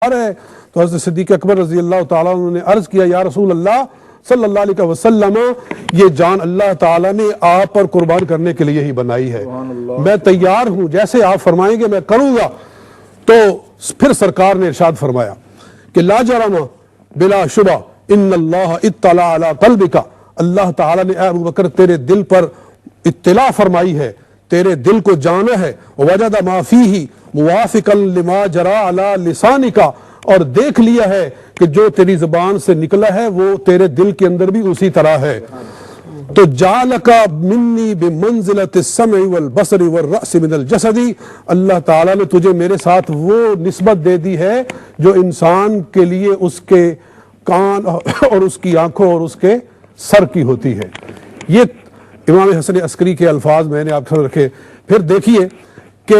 ہے تو حضرت صدیق اکبر رضی اللہ تعالیٰ عنہ نے عرض کیا یا رسول اللہ صلی اللہ علیہ وسلم یہ جان اللہ تعالیٰ نے آپ پر قربان کرنے کے لیے ہی بنائی ہے، میں تیار ہوں، جیسے آپ فرمائیں گے میں کروں گا۔ تو پھر سرکار نے ارشاد فرمایا کہ لا جرم بلا شبہ ان اللہ اطلع علی قلبک، اللہ تعالیٰ نے اے ابو بکر تیرے دل پر اطلاع فرمائی ہے، تیرے دل کو جانا ہے، وجد ما فیہ موافقا لما جرى علی لسانک، اور دیکھ لیا ہے کہ جو تیری زبان سے نکلا ہے وہ تیرے دل کے اندر بھی اسی طرح ہے۔ تو جعلک منی بمنزلۃ السمع والبصر والرأس من الجسد، اللہ تعالیٰ نے تجھے میرے ساتھ وہ نسبت دے دی ہے جو انسان کے لیے اس کے کان اور اس کی آنکھوں اور اس کے سر کی ہوتی ہے۔ یہ امام حسن عسکری کے الفاظ میں نے آپ کو رکھے۔ پھر دیکھیے کہ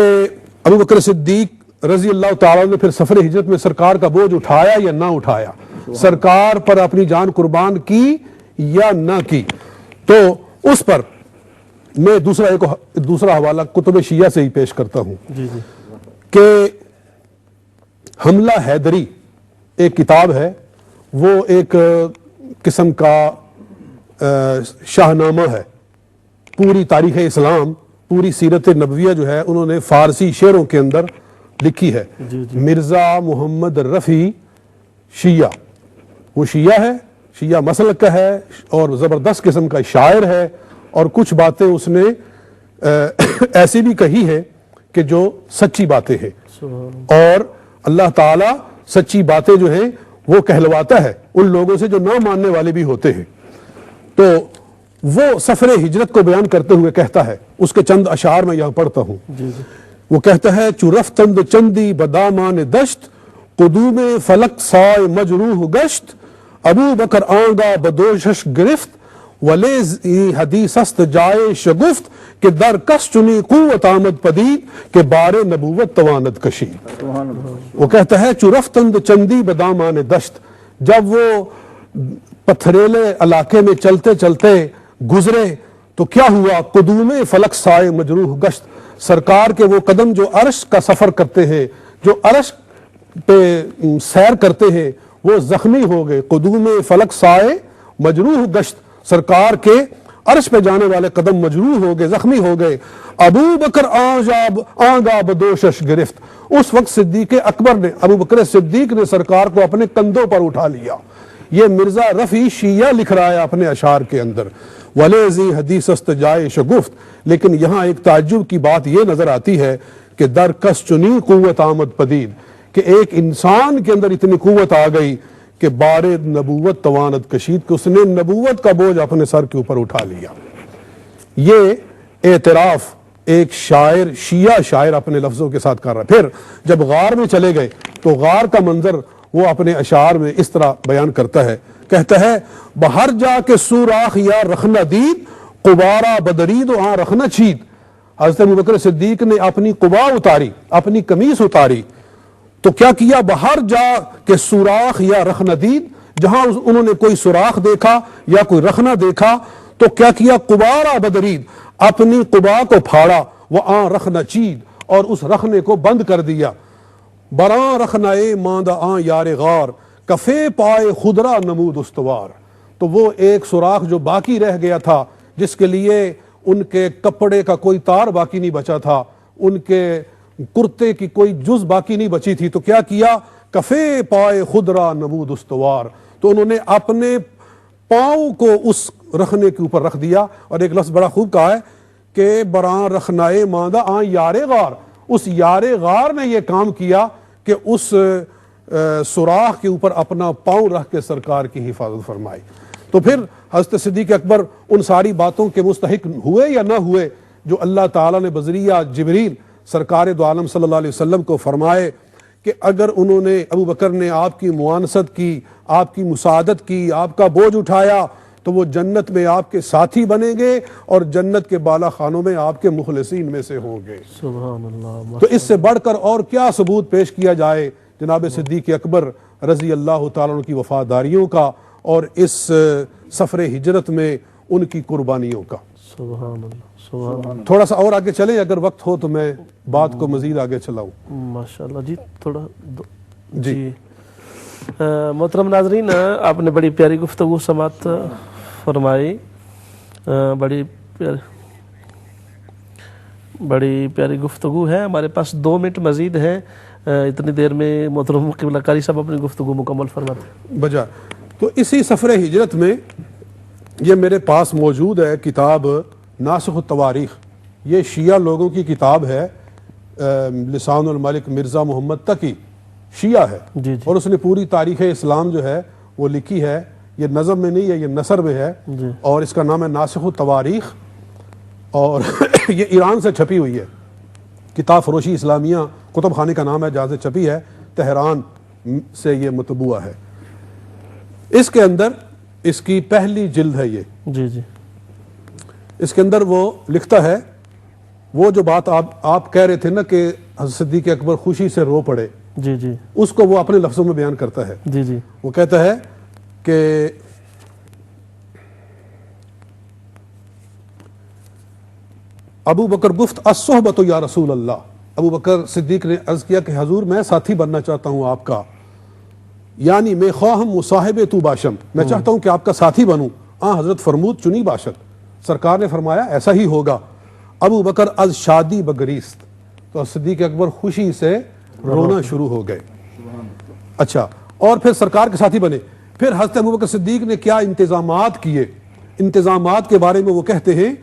ابو بکر صدیق رضی اللہ تعالیٰ نے پھر سفر ہجرت میں سرکار کا بوجھ اٹھایا یا نہ اٹھایا، سرکار پر اپنی جان قربان کی یا نہ کی۔ تو اس پر میں دوسرا حوالہ کتب شیعہ سے ہی پیش کرتا ہوں کہ حملہ حیدری ایک کتاب ہے، وہ ایک قسم کا شاہنامہ ہے، پوری تاریخ اسلام، پوری سیرت نبویہ جو ہے انہوں نے فارسی شعروں کے اندر لکھی ہے۔ مرزا محمد رفیع شیعہ، وہ شیعہ ہے، شیعہ مسلک کا ہے اور زبردست قسم کا شاعر ہے، اور کچھ باتیں اس نے ایسی بھی کہی ہے کہ جو سچی باتیں ہیں، اور اللہ تعالیٰ سچی باتیں جو ہیں وہ کہلواتا ہے ان لوگوں سے جو نہ ماننے والے بھی ہوتے ہیں۔ تو وہ سفر ہجرت کو بیان کرتے ہوئے کہتا ہے، اس کے چند اشعار میں یہاں پڑھتا ہوں۔ وہ کہتا ہے چو رفتند چندی بدامان دشت، قدوم فلک سائے مجروح گشت، ابو بکر آنگا بدوشش گرفت، ولیزی حدیث است جائے شگفت، کہ در کس چنی قوت آمد پدید، کہ بار نبوت تواند کشید۔ وہ کہتا ہے چو رفتند چندی بدامان دشت، جب وہ پتھریلے علاقے میں چلتے چلتے گزرے تو کیا ہوا؟ قدوم فلک سائے مجروح گشت، سرکار کے وہ قدم جو عرش کا سفر کرتے ہیں، جو عرش پہ سیر کرتے ہیں، وہ زخمی ہو گئے۔ قدوم فلک سائے مجروح گشت، سرکار کے عرش پہ جانے والے قدم مجروح ہو گئے، زخمی ہو گئے۔ ابو بکر آنگا بدوشش گرفت، اس وقت صدیق اکبر نے، ابو بکر صدیق نے سرکار کو اپنے کندھوں پر اٹھا لیا۔ یہ مرزا رفیع شیعہ لکھ رہا ہے اپنے اشعار کے اندر، ولیزی حدیث است جائے شگفت۔ لیکن یہاں ایک تعجب کی بات یہ نظر آتی ہے کہ در کس چنی قوت آمد پدید، کہ ایک انسان کے اندر اتنی قوت آ گئی کہ بار نبوت تواند کشید، کہ اس نے نبوت کا بوجھ اپنے سر کے اوپر اٹھا لیا۔ یہ اعتراف ایک شاعر، شیعہ شاعر اپنے لفظوں کے ساتھ کر رہا ہے۔ پھر جب غار میں چلے گئے تو غار کا منظر وہ اپنے اشعار میں اس طرح بیان کرتا ہے، کہتا ہے بہر جا کے سوراخ یا رخنہ دید، قبارہ بدرید و آن رخنہ چید۔ حضرت ابوبکر صدیق نے اپنی قبا اتاری، اپنی قمیص اتاری، تو کیا کیا؟ بہر جا کے سوراخ یا رخنہ دید، جہاں انہوں نے کوئی سوراخ دیکھا یا کوئی رخنہ دیکھا تو کیا کیا؟ قبارہ بدرید، اپنی قبا کو پھاڑا، وہ آن رخنہ چید، اور اس رخنے کو بند کر دیا۔ براں رخنہ ماندہ آن یار غار، کفے پائے خدرا نمود استوار۔ تو وہ ایک سوراخ جو باقی رہ گیا تھا، جس کے لیے ان کے کپڑے کا کوئی تار باقی نہیں بچا تھا، ان کے کرتے کی کوئی جز باقی نہیں بچی تھی، تو کیا کیا؟ کفے پائے خدرا نمود استوار، تو انہوں نے اپنے پاؤں کو اس رخنے کے اوپر رکھ دیا۔ اور ایک لفظ بڑا خوب کہا ہے کہ براں رخنائے ماندہ آن یار غار، اس یار غار نے یہ کام کیا کہ اس سوراخ کے اوپر اپنا پاؤں رکھ کے سرکار کی حفاظت فرمائی۔ تو پھر حضرت صدیق اکبر ان ساری باتوں کے مستحق ہوئے یا نہ ہوئے جو اللہ تعالیٰ نے بذریعہ جبریل سرکار دو عالم صلی اللہ علیہ وسلم کو فرمائے کہ اگر انہوں نے، ابو بکر نے آپ کی معاونت کی، آپ کی مساعدت کی، آپ کا بوجھ اٹھایا، تو وہ جنت میں آپ کے ساتھی بنیں گے اور جنت کے بالا خانوں میں آپ کے مخلصین میں سے ہوں گے۔ سبحان اللہ۔ تو اس سے بڑھ کر اور کیا ثبوت پیش کیا جائے جناب صدیق اکبر رضی اللہ تعالیٰ عنہ کی وفاداریوں کا اور اس سفر ہجرت میں ان کی قربانیوں کا۔ سبحان اللہ۔ تھوڑا سا اور آگے چلیں، اگر وقت ہو تو میں بات کو مزید آگے چلاؤں۔ ماشاءاللہ جی، تھوڑا جی محترم ناظرین، آپ نے بڑی پیاری گفتگو سماعت فرمائی، بڑی پیاری گفتگو ہے. ہمارے پاس 2 منٹ مزید ہیں، اتنی دیر میں محترم قبلہ قاری صاحب اپنی گفتگو مکمل فرماتے ہیں. بجا تو اسی سفر ہجرت میں یہ میرے پاس موجود ہے کتاب ناسخ التواریخ. یہ شیعہ لوگوں کی کتاب ہے، لسان الملک مرزا محمد تقی شیعہ ہے. جی اور اس نے پوری تاریخ اسلام جو ہے وہ لکھی ہے. یہ نظم میں نہیں ہے، یہ نثر میں ہے. اور اس کا نام ہے ناسخ التواریخ، اور یہ ایران سے چھپی ہوئی ہے. کتاب فروشی اسلامیہ کتب خانے کا نام ہے جہاں سے چھپی ہے، تہران سے یہ مطبوعہ ہے. اس کے اندر اس کی پہلی جلد ہے یہ. جی اس کے اندر وہ لکھتا ہے، وہ جو بات آپ کہہ رہے تھے نا کہ حضرت صدیق اکبر خوشی سے رو پڑے، جی اس کو وہ اپنے لفظوں میں بیان کرتا ہے. جی وہ کہتا ہے کہ ابو بکر گفت الصحبۃ یا رسول اللہ. ابو بکر صدیق نے عرض کیا کہ حضور میں ساتھی بننا چاہتا ہوں آپ کا، یعنی میں خواہم مصاحب تو باشم، میں چاہتا ہوں کہ آپ کا ساتھی بنوں. حضرت فرمود چنی باشد، سرکار نے فرمایا ایسا ہی ہوگا. ابو بکر از شادی بگریست، تو صدیق اکبر خوشی سے رونا شروع ہو گئے. اچھا، اور پھر سرکار کے ساتھی بنے. پھر حضرت ابو بکر صدیق نے کیا انتظامات کیے. انتظامات کے بارے میں وہ کہتے ہیں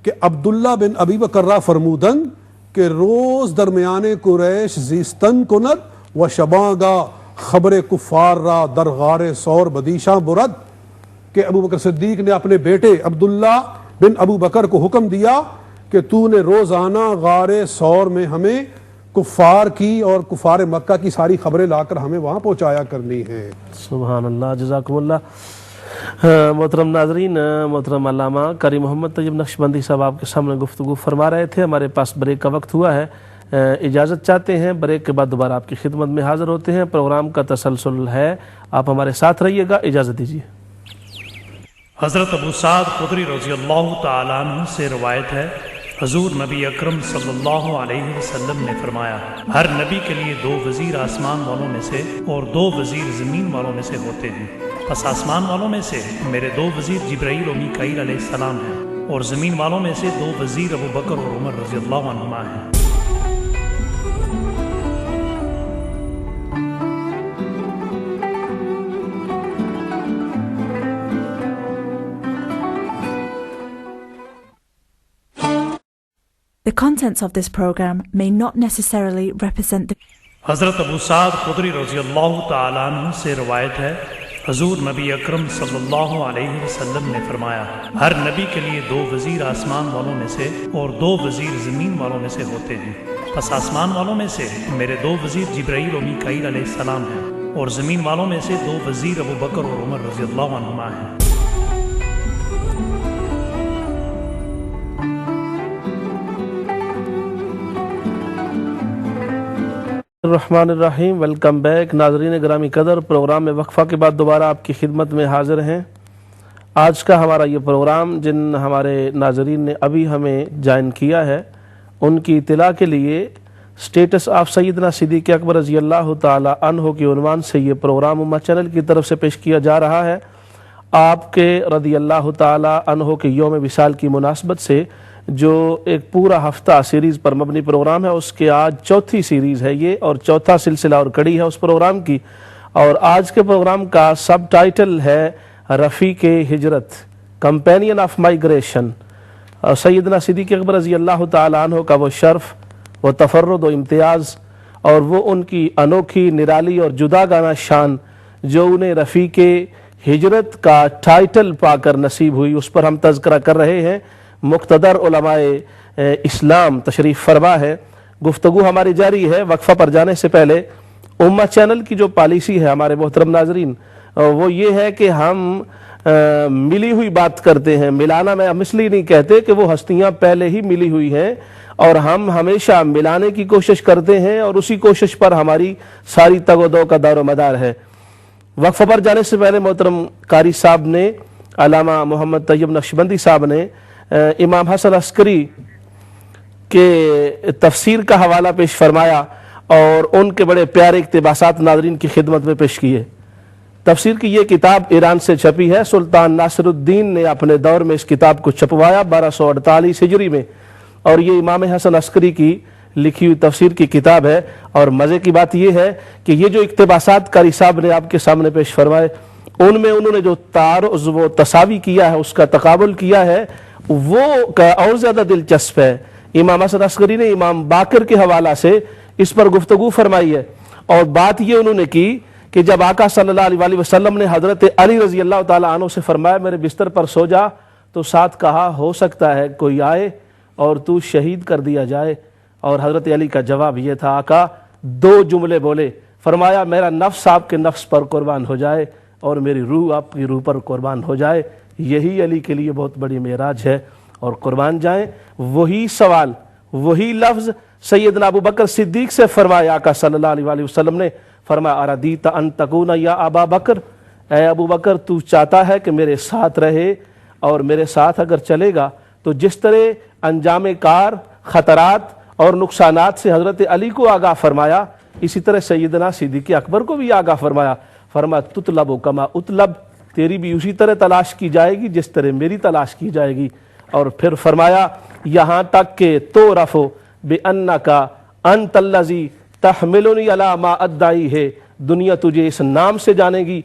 کہ عبداللہ بن ابی بکر فرمودن کہ روز درمیان قریش زیستن کند و شباگا خبر کفار را درغار سور بدیشاں برد. کہ ابو بکر صدیق نے اپنے بیٹے عبداللہ بن ابو بکر کو حکم دیا کہ تو نے روزانہ غار سور میں ہمیں کفار کی اور کفار مکہ کی ساری خبریں لا کر ہمیں وہاں پہنچایا کرنی ہے. سبحان اللہ، جزاکم اللہ. محترم ناظرین، محترم علامہ قاری محمد طیب نقشبندی صاحب آپ کے سامنے گفتگو فرما رہے تھے. ہمارے پاس بریک کا وقت ہوا ہے، اجازت چاہتے ہیں. بریک کے بعد دوبارہ آپ کی خدمت میں حاضر ہوتے ہیں. پروگرام کا تسلسل ہے، آپ ہمارے ساتھ رہیے گا. اجازت دیجیے. حضرت ابو سعد خدری رضی اللہ تعالیٰ عنہ سے روایت ہے، حضور نبی اکرم صلی اللہ علیہ وسلم نے فرمایا، ہر نبی کے لیے 2 وزیر آسمان والوں میں سے اور 2 وزیر زمین والوں میں سے ہوتے ہیں. پس آسمان والوں میں سے میرے 2 وزیر جبرائیل و میکائیل علیہ السلام ہیں، اور زمین والوں میں سے 2 وزیر ابو بکر اور عمر رضی اللہ عنہما ہیں. The contents of this program may not necessarily represent the حضرت ابو سعد خدری رضی اللہ تعالیٰ عنہ سے روایت ہے، حضور نبی اکرم صلی اللہ علیہ وسلم نے فرمایا، ہر نبی کے لیے 2 وزیر آسمان والوں میں سے اور 2 وزیر زمین والوں میں سے ہوتے ہیں. پس آسمان والوں میں سے میرے 2 وزیر جبرائیل و میکائیل علیہ السلام ہیں، اور زمین والوں میں سے 2 وزیر ابو بکر اور عمر رضی اللہ عنہما ہیں. الرحمن الرحیم. ویلکم بیک ناظرین گرامی قدر. پروگرام میں وقفہ کے بعد دوبارہ آپ کی خدمت میں حاضر ہیں. آج کا ہمارا یہ پروگرام جن ہمارے ناظرین نے ابھی ہمیں جوائن کیا ہے، ان کی اطلاع کے لیے اسٹیٹس آف سیدنا صدیق اکبر رضی اللہ تعالی عنہ کے عنوان سے یہ پروگرام امہ چینل کی طرف سے پیش کیا جا رہا ہے. آپ کے رضی اللہ تعالی عنہ کے یوم وصال کی مناسبت سے جو ایک پورا ہفتہ سیریز پر مبنی پروگرام ہے، اس کے آج 4تھی سیریز ہے یہ، اور 4تھا سلسلہ اور کڑی ہے اس پروگرام کی. اور آج کے پروگرام کا سب ٹائٹل ہے رفیق ہجرت، کمپینین آف مائیگریشن. سیدنا صدیق اکبر رضی اللہ تعالی عنہ کا وہ شرف، وہ تفرد و امتیاز، اور وہ ان کی انوکھی نرالی اور جداگانہ شان جو انہیں رفیق ہجرت کا ٹائٹل پا کر نصیب ہوئی، اس پر ہم تذکرہ کر رہے ہیں. مقتدر علماء اسلام تشریف فرما ہے. گفتگو ہماری جاری ہے. وقفہ پر جانے سے پہلے امہ چینل کی جو پالیسی ہے ہمارے محترم ناظرین، وہ یہ ہے کہ ہم ملی ہوئی بات کرتے ہیں. ملانا میں ہم اس لیے نہیں کہتے کہ وہ ہستیاں پہلے ہی ملی ہوئی ہیں، اور ہم ہمیشہ ملانے کی کوشش کرتے ہیں، اور اسی کوشش پر ہماری ساری تگ و دو کا دار و مدار ہے. وقفہ پر جانے سے پہلے محترم قاری صاحب نے، علامہ محمد طیب نقشبندی صاحب نے امام حسن عسکری کے تفسیر کا حوالہ پیش فرمایا، اور ان کے بڑے پیارے اقتباسات ناظرین کی خدمت میں پیش کیے۔ تفسیر کی یہ کتاب ایران سے چھپی ہے، سلطان ناصر الدین نے اپنے دور میں اس کتاب کو چھپوایا 1248 ہجری میں، اور یہ امام حسن عسکری کی لکھی ہوئی تفسیر کی کتاب ہے۔ اور مزے کی بات یہ ہے کہ یہ جو اقتباسات قاری صاحب نے آپ کے سامنے پیش فرمائے، ان میں انہوں نے جو تعارض و تساوی کیا ہے، اس کا تقابل کیا ہے، وہ اور زیادہ دلچسپ ہے۔ امام حسن عسکری نے امام باقر کے حوالہ سے اس پر گفتگو فرمائی ہے، اور بات یہ انہوں نے کی کہ جب آقا صلی اللہ علیہ وآلہ وسلم نے حضرت علی رضی اللہ تعالیٰ عنہ سے فرمایا میرے بستر پر سو جا، تو ساتھ کہا ہو سکتا ہے کوئی آئے اور تو شہید کر دیا جائے، اور حضرت علی کا جواب یہ تھا آقا دو جملے بولے، فرمایا میرا نفس آپ کے نفس پر قربان ہو جائے اور میری روح آپ کی روح پر قربان ہو جائے۔ یہی علی کے لیے بہت بڑی معراج ہے، اور قربان جائیں۔ وہی سوال، وہی لفظ سیدنا ابو بکر صدیق سے فرمایا آقا صلی اللہ علیہ وآلہ وسلم نے، فرمایا اردیت ان تکون یا ابا بکر، اے ابو بکر تو چاہتا ہے کہ میرے ساتھ رہے، اور میرے ساتھ اگر چلے گا تو جس طرح انجام کار، خطرات اور نقصانات سے حضرت علی کو آگاہ فرمایا، اسی طرح سیدنا صدیق اکبر کو بھی آگاہ فرمایا۔ فرمایا تطلب کما اطلب، تیری بھی اسی طرح تلاش کی جائے گی جس طرح میری تلاش کی جائے گی۔ اور پھر فرمایا یہاں تک کہ تو رفو بے انکا انت الذی تحملنی علی ما ادعی ہے، دنیا تجھے اس نام سے جانے گی